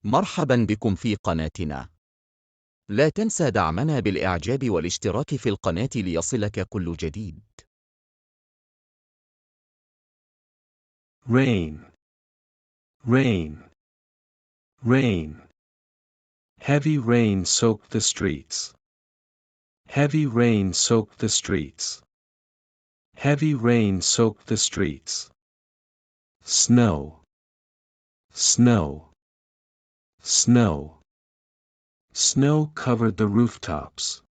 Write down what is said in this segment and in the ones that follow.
مرحبا بكم في قناتنا. لا تنسى دعمنا بالإعجاب والاشتراك في القناة ليصلك كل جديد. Rain, rain, rain. Heavy rain soaked the streets. Heavy rain soaked the streets. Heavy rain soaked the streets. Snow, snow, snow. Snow covered the rooftops.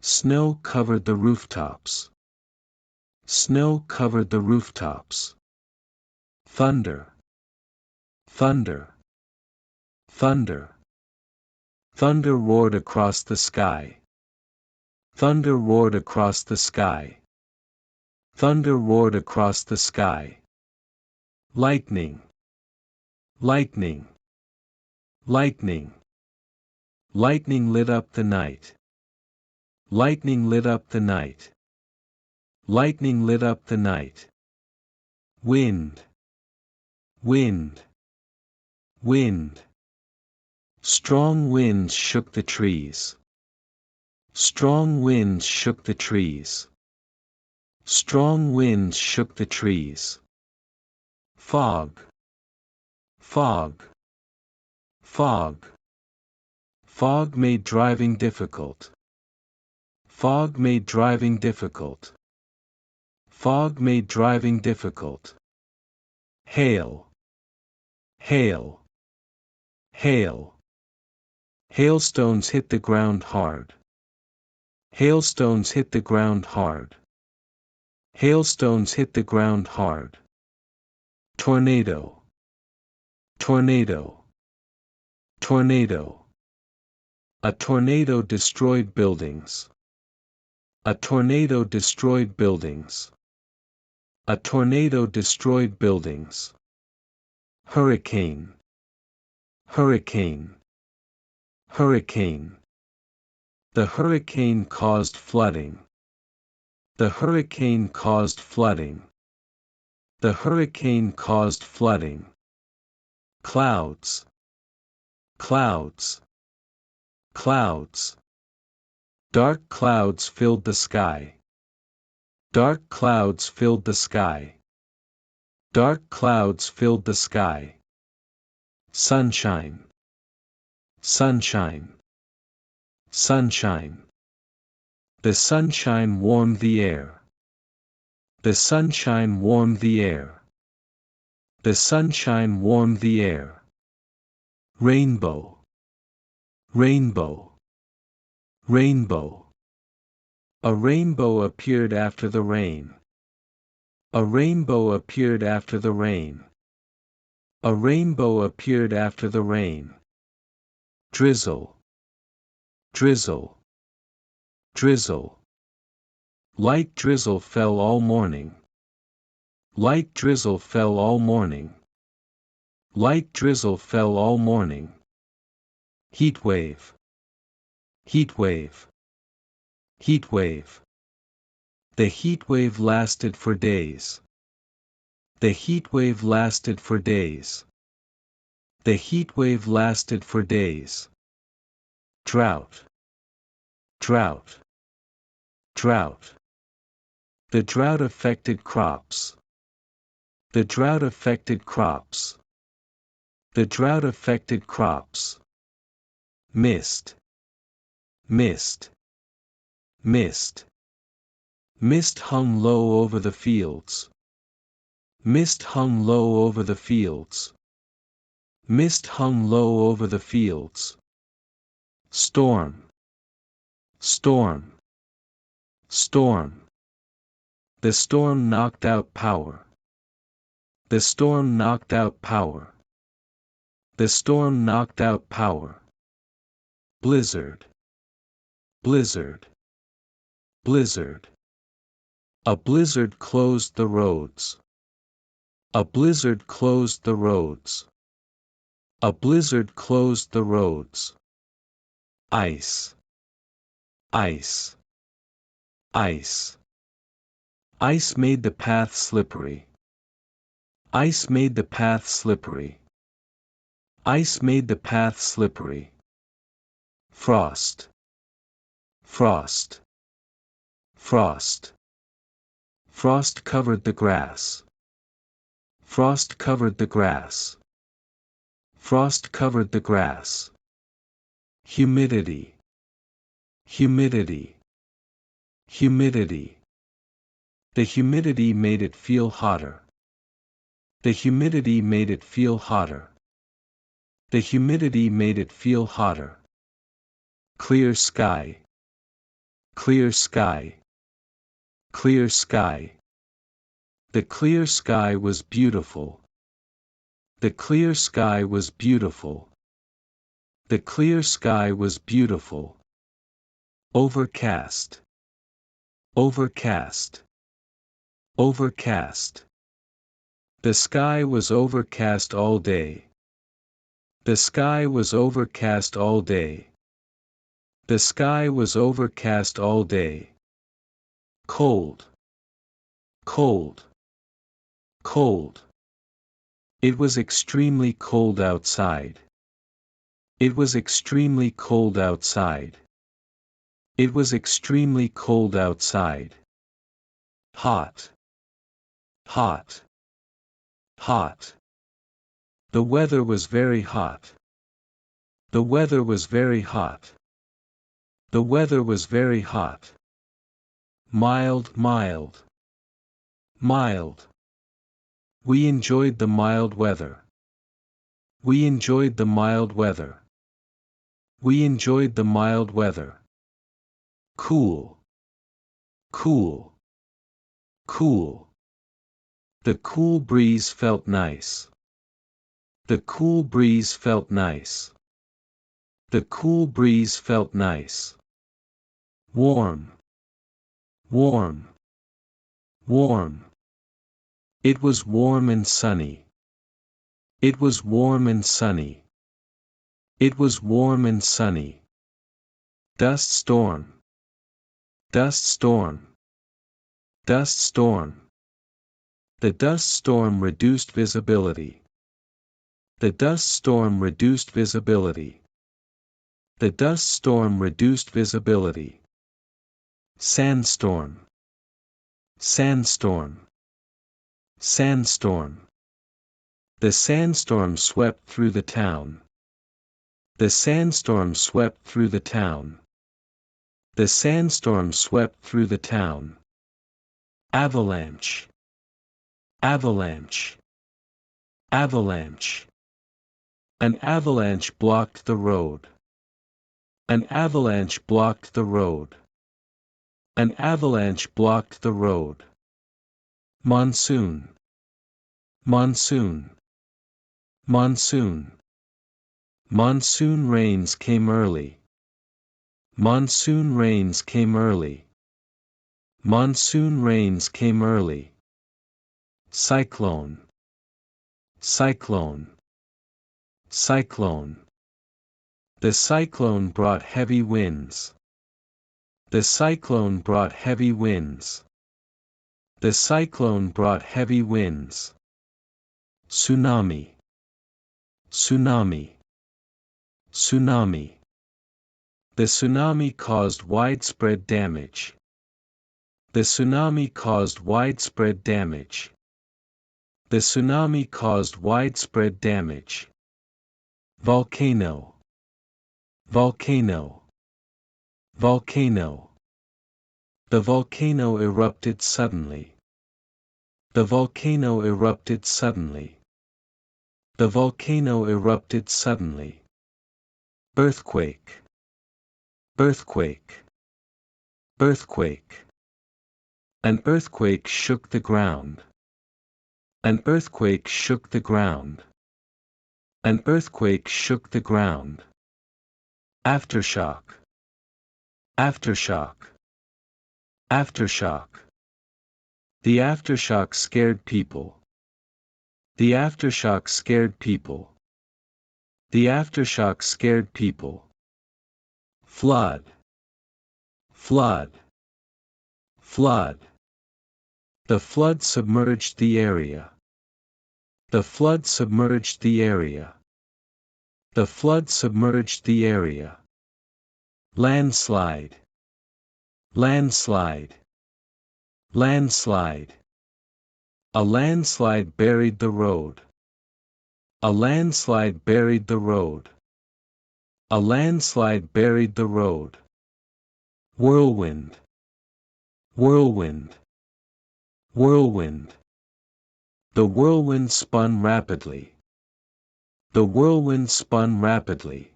Snow covered the rooftops. Snow covered the rooftops. Thunder, thunder, thunder. Thunder roared across the sky. Thunder roared across the sky. Thunder roared across the sky. Lightning, lightning, lightning. Lightning lit up the night. Lightning lit up the night. Lightning lit up the night. Wind, wind, wind. Strong winds shook the trees. Strong winds shook the trees. Strong winds shook the trees. Fog, fog, fog. Fog made driving difficult. Fog made driving difficult. Fog made driving difficult. Hail, hail, hail. Hailstones hit the ground hard. Hailstones hit the ground hard. Hailstones hit the ground hard. Tornado, tornado, tornado. A tornado destroyed buildings. A tornado destroyed buildings. A tornado destroyed buildings. Hurricane, hurricane, hurricane. The hurricane caused flooding. The hurricane caused flooding. The hurricane caused flooding. Clouds, clouds, clouds. Dark clouds filled the sky. Dark clouds filled the sky. Dark clouds filled the sky. Sunshine, sunshine, sunshine. The sunshine warmed the air. The sunshine warmed the air. The sunshine warmed the air. Rainbow, rainbow, rainbow. A rainbow appeared after the rain. A rainbow appeared after the rain. A rainbow appeared after the rain. Drizzle, drizzle, drizzle. Light drizzle fell all morning. Light drizzle fell all morning. Light drizzle fell all morning. Heat wave, heat wave, heat wave. The heat wave lasted for days. The heat wave lasted for days. The heat wave lasted for days. Drought, drought, drought. The drought affected crops. The drought affected crops. The drought affected crops. Mist, mist, mist. Mist hung low over the fields. Mist hung low over the fields. Mist hung low over the fields. Storm, storm, storm. The storm knocked out power. The storm knocked out power. The storm knocked out power. Blizzard, blizzard, blizzard. A blizzard closed the roads. A blizzard closed the roads. A blizzard closed the roads. Ice, ice, ice. Ice made the path slippery. Ice made the path slippery. Ice made the path slippery. Frost. Frost. Frost. Frost covered the grass. Frost covered the grass. Frost covered the grass. Humidity. Humidity. Humidity. The humidity made it feel hotter. The humidity made it feel hotter. The humidity made it feel hotter. Clear sky. Clear sky. Clear sky. The clear sky was beautiful. The clear sky was beautiful. The clear sky was beautiful. Overcast. Overcast. Overcast. The sky was overcast all day. The sky was overcast all day. The sky was overcast all day. Cold. Cold. Cold. It was extremely cold outside. It was extremely cold outside. It was extremely cold outside. Hot. Hot. Hot. The weather was very hot. The weather was very hot. The weather was very hot. Mild, mild. Mild. We enjoyed the mild weather. We enjoyed the mild weather. We enjoyed the mild weather. Cool. Cool. Cool. The cool breeze felt nice. The cool breeze felt nice. The cool breeze felt nice. Warm. Warm. Warm. It was warm and sunny. It was warm and sunny. It was warm and sunny. Dust storm. Dust storm. Dust storm. The dust storm reduced visibility. The dust storm reduced visibility. The dust storm reduced visibility. Sandstorm. Sandstorm. Sandstorm. The sandstorm swept through the town. The sandstorm swept through the town. The sandstorm swept through the town. Avalanche. Avalanche. Avalanche. An avalanche blocked the road. An avalanche blocked the road. An avalanche blocked the road. Monsoon. Monsoon. Monsoon. Monsoon rains came early. Monsoon rains came early. Monsoon rains came early. Cyclone. Cyclone. Cyclone. The cyclone brought heavy winds. The cyclone brought heavy winds. The cyclone brought heavy winds. Tsunami. Tsunami. Tsunami. The tsunami caused widespread damage. The tsunami caused widespread damage. The tsunami caused widespread damage. Volcano. Volcano. Volcano. The volcano erupted suddenly. The volcano erupted suddenly. The volcano erupted suddenly. Earthquake. Earthquake. Earthquake. An earthquake shook the ground. An earthquake shook the ground. An earthquake shook the ground. Aftershock. Aftershock. Aftershock. The aftershock scared people. The aftershock scared people. The aftershock scared people. Flood. Flood. Flood. The flood submerged the area. The flood submerged the area. The flood submerged the area. Landslide. Landslide. Landslide. A landslide buried the road. A landslide buried the road. A landslide buried the road. Whirlwind. Whirlwind. Whirlwind. The whirlwind spun rapidly. The whirlwind spun rapidly.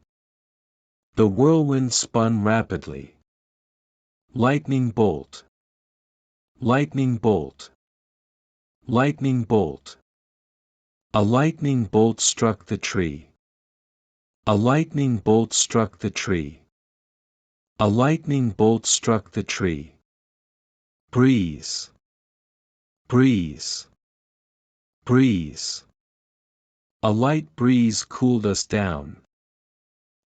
The whirlwind spun rapidly. Lightning bolt. Lightning bolt. Lightning bolt. A lightning bolt struck the tree. A lightning bolt struck the tree. A lightning bolt struck the tree. Breeze. Breeze. Breeze. A light breeze cooled us down.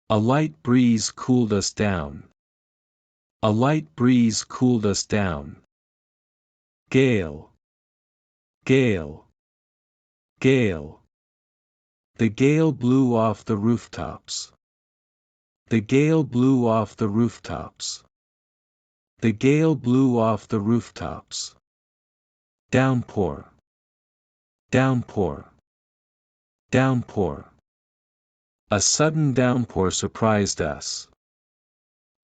A light breeze cooled us down. A light breeze cooled us down. Gale. Gale. Gale. The gale blew off the rooftops. The gale blew off the rooftops. The gale blew off the rooftops. Downpour. Downpour. Downpour. A sudden downpour surprised us.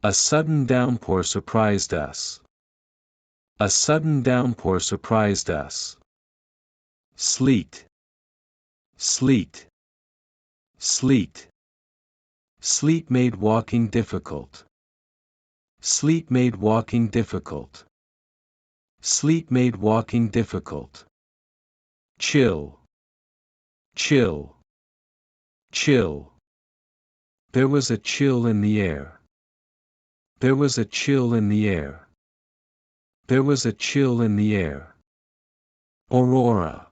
A sudden downpour surprised us. A sudden downpour surprised us. Sleet. Sleet. Sleet. Sleet made walking difficult. Sleet made walking difficult. Sleet made walking difficult. Chill. Chill. Chill. There was a chill in the air. There was a chill in the air. There was a chill in the air. Aurora.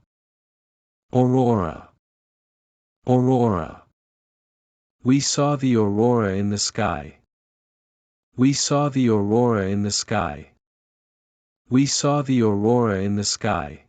Aurora. Aurora. We saw the aurora in the sky. We saw the aurora in the sky. We saw the aurora in the sky.